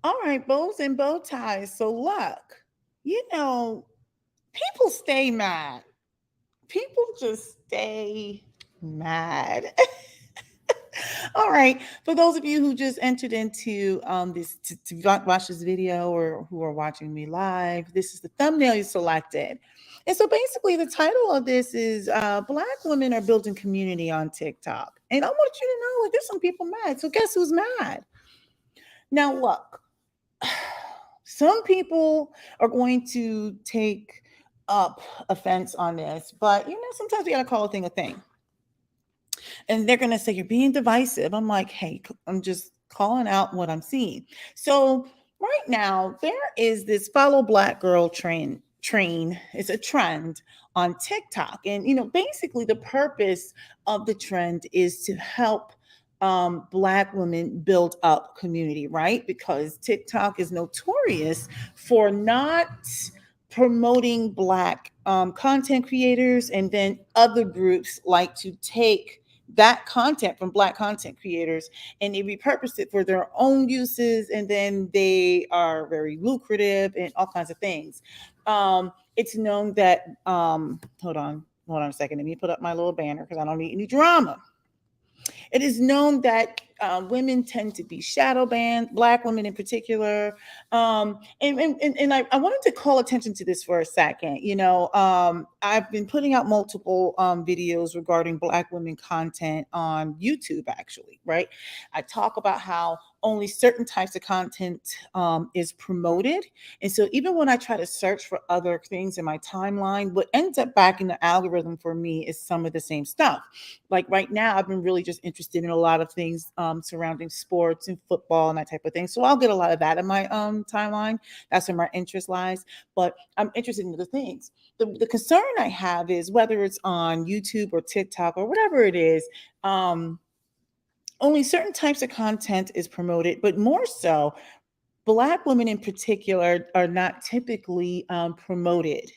All right, bows and bow ties. So look, you know, people stay mad. People just stay mad. All right. For those of you who just entered into this to watch this video or who are watching me live, this is the thumbnail you selected. And so basically, the title of this is Black Women Are Building Community on TikTok. And I want you to know, like, there's some people mad. So guess who's mad? Now, look, some people are going to take up offense on this, but sometimes we got to call a thing a thing. And they're going to say, you're being divisive. I'm like, hey, I'm just calling out what I'm seeing. So, right now, there is this follow black girl train. It's a trend on TikTok. And, basically, the purpose of the trend is to help black women build up community, right? Because TikTok is notorious for not promoting black content creators, and then other groups like to take that content from black content creators and they repurpose it for their own uses, and then they are very lucrative and all kinds of things. It's known that hold on a second, let me put up my little banner because I don't need any drama. It is known that women tend to be shadow banned, black women in particular. And I wanted to call attention to this for a second. I've been putting out multiple videos regarding black women content on YouTube, actually, right? I talk about how only certain types of content is promoted. And so even when I try to search for other things in my timeline, what ends up back in the algorithm for me is some of the same stuff. Like right now, I've been really just interested in a lot of things surrounding sports and football and that type of thing. So I'll get a lot of that in my timeline. That's where my interest lies. But I'm interested in other things. The concern I have is whether it's on YouTube or TikTok or whatever it is, only certain types of content is promoted, but more so, Black women in particular are not typically promoted,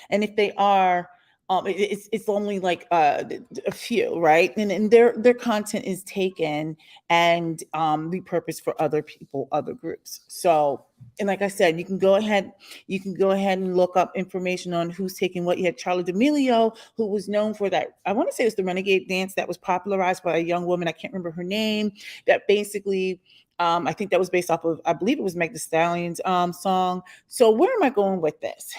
and if they are, it's only like a few, right? And their content is taken and repurposed for other people, other groups. So, and like I said, you can go ahead and look up information on who's taking what. You had Charlie D'Amelio, who was known for that. I want to say it was the Renegade dance that was popularized by a young woman. I can't remember her name. That basically. I think that was based off of, I believe it was Meg The Stallion's song. So where am I going with this?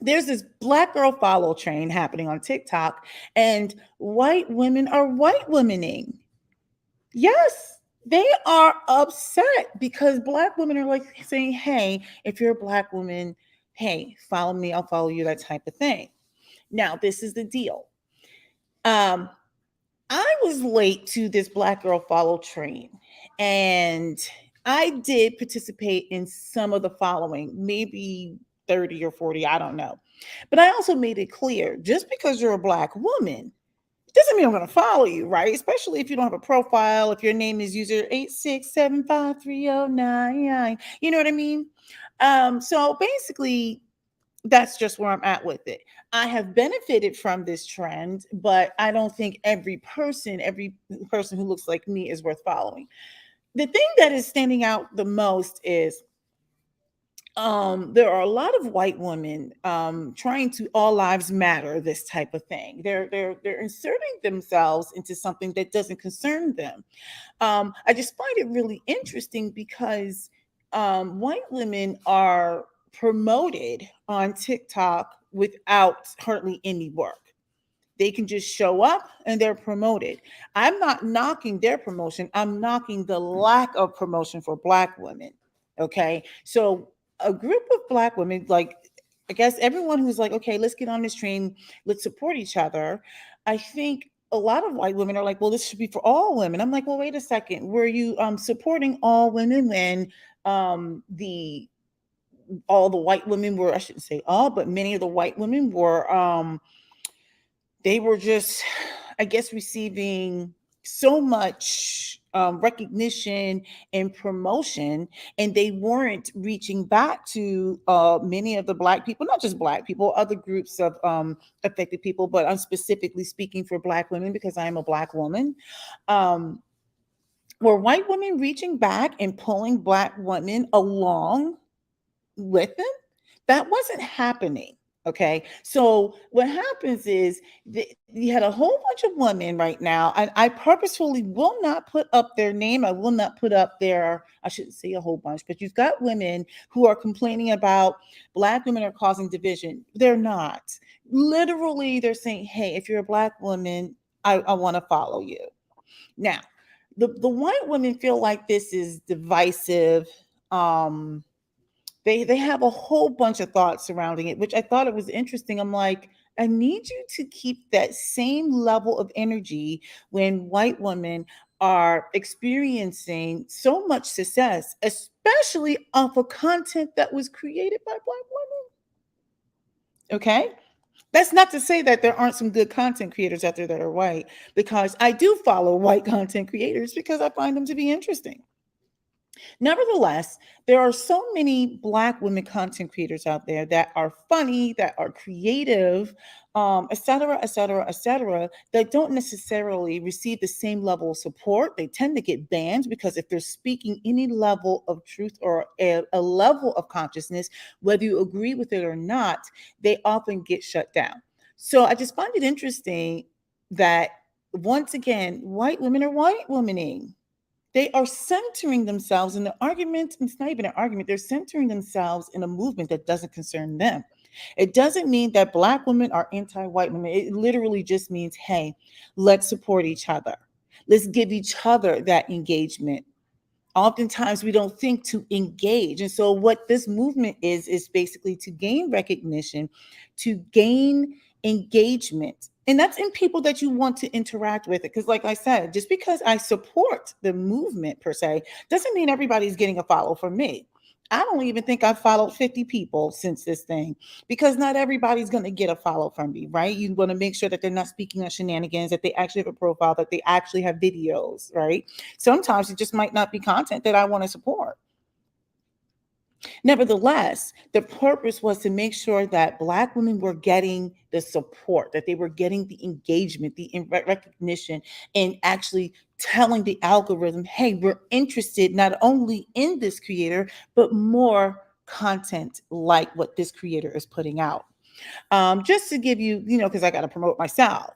There's this black girl follow train happening on TikTok, and white women are white womening. Yes, they are upset because black women are like saying, hey, if you're a black woman, hey, follow me, I'll follow you, that type of thing. Now, this is the deal. Um, I was late to this black girl follow train, and I did participate in some of the following, maybe 30 or 40, I don't know. But I also made it clear, just because you're a black woman doesn't mean I'm going to follow you, right? Especially if you don't have a profile, if your name is user 8675309. You know what I mean? So basically, that's just where I'm at with it. I have benefited from this trend, but I don't think every person who looks like me is worth following. The thing that is standing out the most is there are a lot of white women trying to all lives matter this type of thing. They're inserting themselves into something that doesn't concern them. I just find it really interesting because white women are promoted on TikTok without hardly any work. They can just show up and they're promoted. I'm not knocking their promotion. I'm knocking the lack of promotion for black women. Okay. So a group of black women, like I guess everyone who's like, okay, let's get on this train, let's support each other. I think a lot of white women are like, well, this should be for all women. I'm like, well, wait a second. Were you supporting all women when the all the white women were, I shouldn't say all, but many of the white women were they were just, I guess, receiving so much recognition and promotion, and they weren't reaching back to many of the black people, not just black people, other groups of affected people, but I'm specifically speaking for black women because I am a black woman. Um, Were white women reaching back and pulling black women along with them? That wasn't happening. Okay. So what happens is you had a whole bunch of women right now, and I purposefully will not put up their name. I will not put up their, I shouldn't say a whole bunch, but you've got women who are complaining about black women are causing division. They're not. Literally, they're saying, hey, if you're a black woman, I want to follow you. Now, the white women feel like this is divisive. Um, they have a whole bunch of thoughts surrounding it, which I thought it was interesting. I'm like, I need you to keep that same level of energy when white women are experiencing so much success, especially off of content that was created by black women. Okay. That's not to say that there aren't some good content creators out there that are white, because I do follow white content creators because I find them to be interesting. Nevertheless, there are so many Black women content creators out there that are funny, that are creative, et cetera, et cetera, et cetera, that don't necessarily receive the same level of support. They tend to get banned because if they're speaking any level of truth or a level of consciousness, whether you agree with it or not, they often get shut down. So I just find it interesting that once again, white women are white womening. They are centering themselves in the argument. It's not even an argument. They're centering themselves in a movement that doesn't concern them. It doesn't mean that Black women are anti white women. It literally just means, hey, let's support each other. Let's give each other that engagement. Oftentimes we don't think to engage, and so what this movement is basically to gain recognition, to gain engagement, and that's in people that you want to interact with it. Because like I said, just because I support the movement per se doesn't mean everybody's getting a follow from me. I don't even think I've followed 50 people since this thing, because not everybody's going to get a follow from me, right? You want to make sure that they're not speaking on shenanigans, that they actually have a profile, that they actually have videos, right? Sometimes it just might not be content that I want to support. Nevertheless, the purpose was to make sure that Black women were getting the support, that they were getting the engagement, the recognition, and actually telling the algorithm, hey, we're interested not only in this creator, but more content like what this creator is putting out. Just to give you, because I got to promote myself.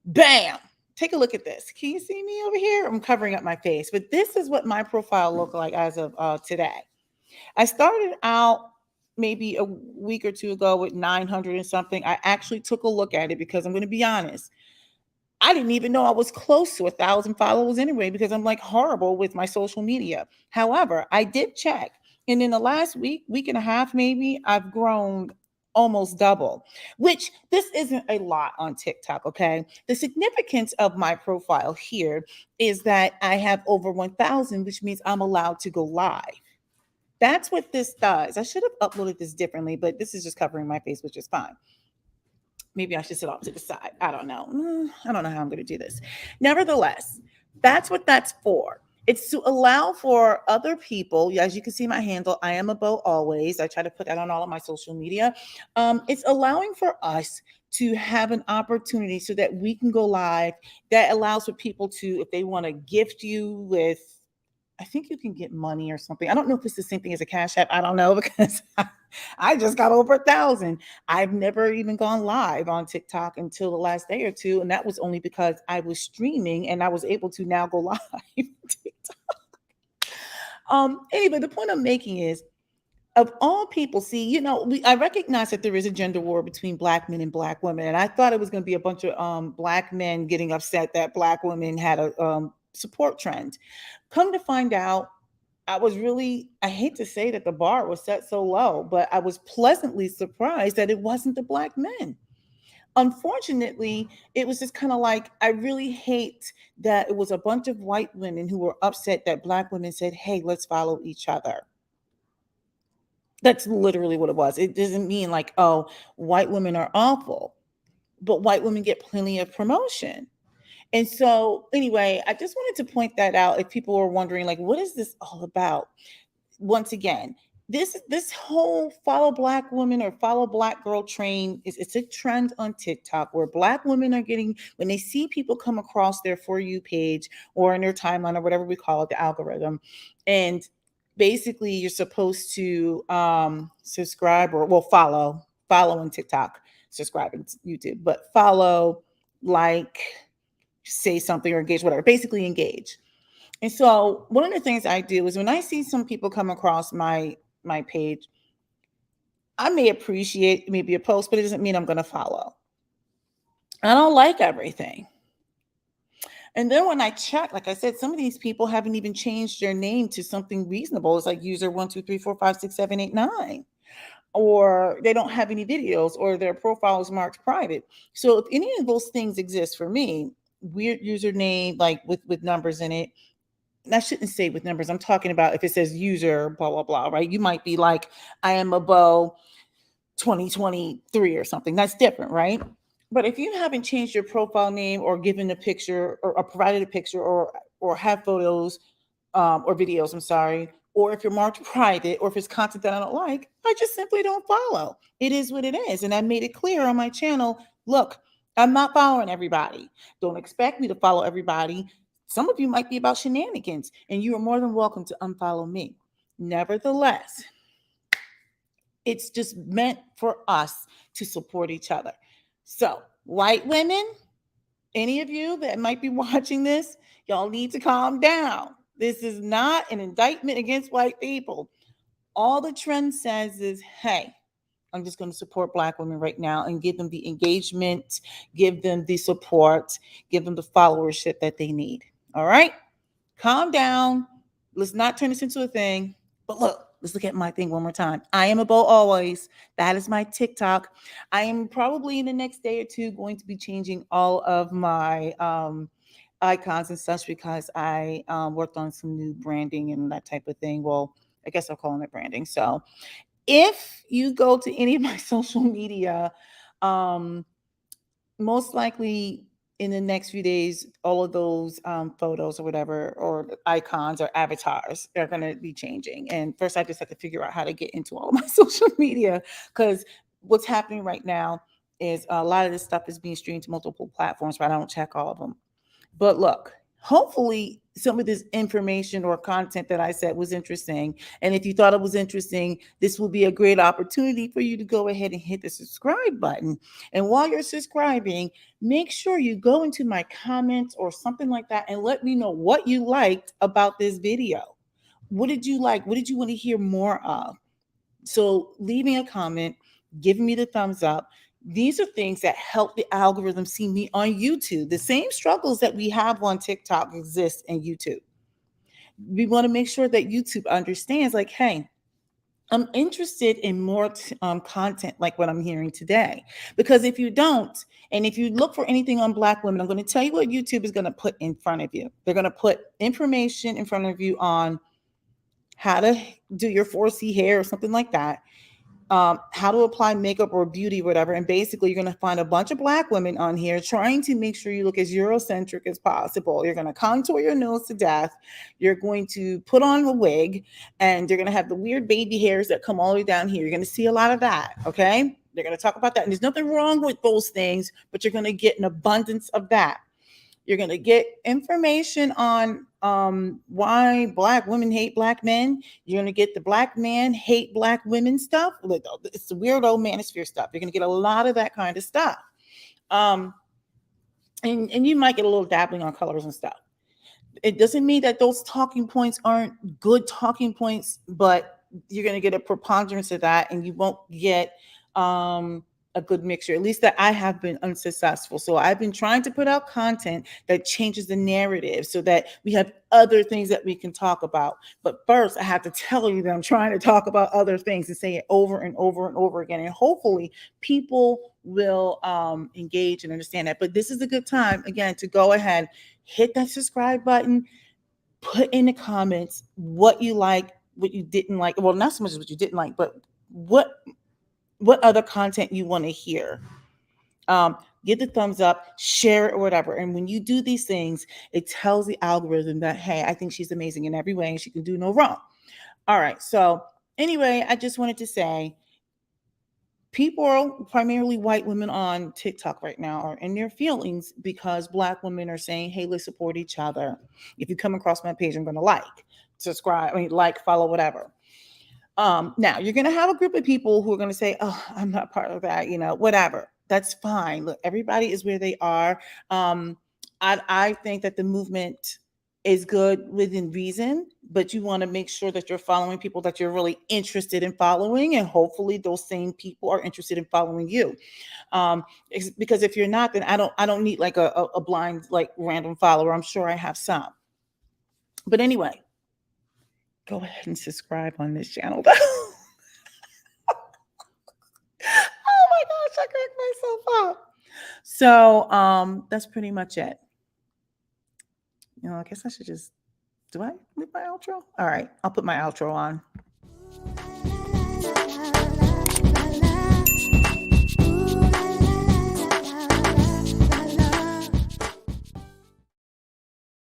Bam! Take a look at this. Can you see me over here? I'm covering up my face, but this is what my profile looked like as of today. I started out maybe a week or two ago with 900 and something. I actually took a look at it because I'm going to be honest. I didn't even know I was close to 1,000 followers anyway, because I'm like horrible with my social media. However, I did check. And in the last week and a half, maybe, I've grown almost double, which this isn't a lot on TikTok. Okay. The significance of my profile here is that I have over 1,000, which means I'm allowed to go live. That's what this does. I should have uploaded this differently, but this is just covering my face, which is fine. Maybe I should sit off to the side. I don't know. I don't know how I'm going to do this. Nevertheless, that's what that's for. It's to allow for other people. As you can see, my handle, I am a Bo always. I try to put that on all of my social media. It's allowing for us to have an opportunity so that we can go live. That allows for people to, if they want to gift you with, I think you can get money or something. I don't know if it's the same thing as a Cash App. I don't know because I just got over 1,000. I've never even gone live on TikTok until the last day or two, and that was only because I was streaming and I was able to now go live on TikTok. Anyway, the point I'm making is, of all people, see, I recognize that there is a gender war between Black men and Black women, and I thought it was going to be a bunch of Black men getting upset that Black women had a support trend. Come to find out, I hate to say that the bar was set so low, but I was pleasantly surprised that it wasn't the Black men. Unfortunately, it was just kind of like, I really hate that it was a bunch of white women who were upset that Black women said, hey, let's follow each other. That's literally what it was. It doesn't mean like, oh, white women are awful, but white women get plenty of promotion. And so, anyway, I just wanted to point that out if people were wondering, like, what is this all about? Once again, This whole follow black woman or follow black girl train is, it's a trend on TikTok where black women are getting, when they see people come across their For You page or in their timeline or whatever we call it, the algorithm, and basically you're supposed to subscribe or, well, follow on TikTok, subscribe on YouTube, but follow, like, say something or engage, whatever, basically engage. And so one of the things I do is when I see some people come across my page, I may appreciate maybe a post, but it doesn't mean I'm going to follow. I don't like everything. And then when I check, like I said, some of these people haven't even changed their name to something reasonable. It's like user 1 2 3 4 5 6 7 8 9, or they don't have any videos, or their profile is marked private. So if any of those things exist for me, weird username, like with numbers in it, and I shouldn't say with numbers. I'm talking about if it says user, blah, blah, blah, right? You might be like, I am a Bo 2023 or something. That's different, right? But if you haven't changed your profile name or given a picture or provided a picture or have photos or videos, I'm sorry, or if you're marked private or if it's content that I don't like, I just simply don't follow. It is what it is. And I made it clear on my channel, look, I'm not following everybody. Don't expect me to follow everybody. Some of you might be about shenanigans, and you are more than welcome to unfollow me. Nevertheless, it's just meant for us to support each other. So, white women, any of you that might be watching this, y'all need to calm down. This is not an indictment against white people. All the trend says is, hey, I'm just going to support black women right now and give them the engagement, give them the support, give them the followership that they need. All right? Calm down. Let's not turn this into a thing. But look, let's look at my thing one more time. I am a Bo always. That is my TikTok. I am probably in the next day or two going to be changing all of my icons and such because I worked on some new branding and that type of thing. Well, I guess I'll call it branding. So if you go to any of my social media, um, most likely in the next few days, all of those photos or whatever, or icons or avatars are going to be changing. And first, I just have to figure out how to get into all of my social media because what's happening right now is a lot of this stuff is being streamed to multiple platforms, but I don't check all of them. But look, hopefully some of this information or content that I said was interesting. And if you thought it was interesting, this will be a great opportunity for you to go ahead and hit the subscribe button. And while you're subscribing, make sure you go into my comments or something like that and let me know what you liked about this video. What did you like? What did you want to hear more of? So leaving a comment, giving me the thumbs up. These are things that help the algorithm see me on YouTube. The same struggles that we have on TikTok exist in YouTube. We want to make sure that YouTube understands, like, hey, I'm interested in more content like what I'm hearing today. Because if you don't, and if you look for anything on Black women, I'm going to tell you what YouTube is going to put in front of you. They're going to put information in front of you on how to do your 4C hair or something like that, how to apply makeup or beauty, whatever. And basically, you're going to find a bunch of Black women on here trying to make sure you look as Eurocentric as possible. You're going to contour your nose to death. You're going to put on a wig, and you're going to have the weird baby hairs that come all the way down here. You're going to see a lot of that. Okay. They're going to talk about that. And there's nothing wrong with those things, but you're going to get an abundance of that. You're going to get information on why Black women hate Black men. You're going to get the Black man hate Black women stuff. It's the weirdo manosphere stuff. You're going to get a lot of that kind of stuff. Um, and you might get a little dabbling on colors and stuff. It doesn't mean that those talking points aren't good talking points, but you're going to get a preponderance of that, and you won't get a good mixture. At least that I have been unsuccessful. So I've been trying to put out content that changes the narrative so that we have other things that we can talk about. But first, I have to tell you that I'm trying to talk about other things and say it over and over and over again. And hopefully people will engage and understand that. But this is a good time, again, to go ahead, hit that subscribe button, put in the comments what you like, what you didn't like. Well, not so much as what you didn't like, but what other content you want to hear. Give the thumbs up, share it, or whatever. And when you do these things, it tells the algorithm that, hey, I think she's amazing in every way and she can do no wrong. All right. So Anyway, I just wanted to say people, primarily white women on TikTok right now, are in their feelings because black women are saying, hey, let's support each other. If you come across my page, I'm going to like, subscribe, like, follow, whatever. Now you're going to have a group of people who are going to say, oh, I'm not part of that, whatever. That's fine. Look, everybody is where they are. I think that the movement is good within reason, but you want to make sure that you're following people that you're really interested in following, and hopefully those same people are interested in following you. Because if you're not, then I don't need like a blind, like, random follower. I'm sure I have some, but anyway, go ahead and subscribe on this channel. Oh my gosh, I cracked myself up. So that's pretty much it. I guess I should just, do I leave my outro? All right, I'll put my outro on.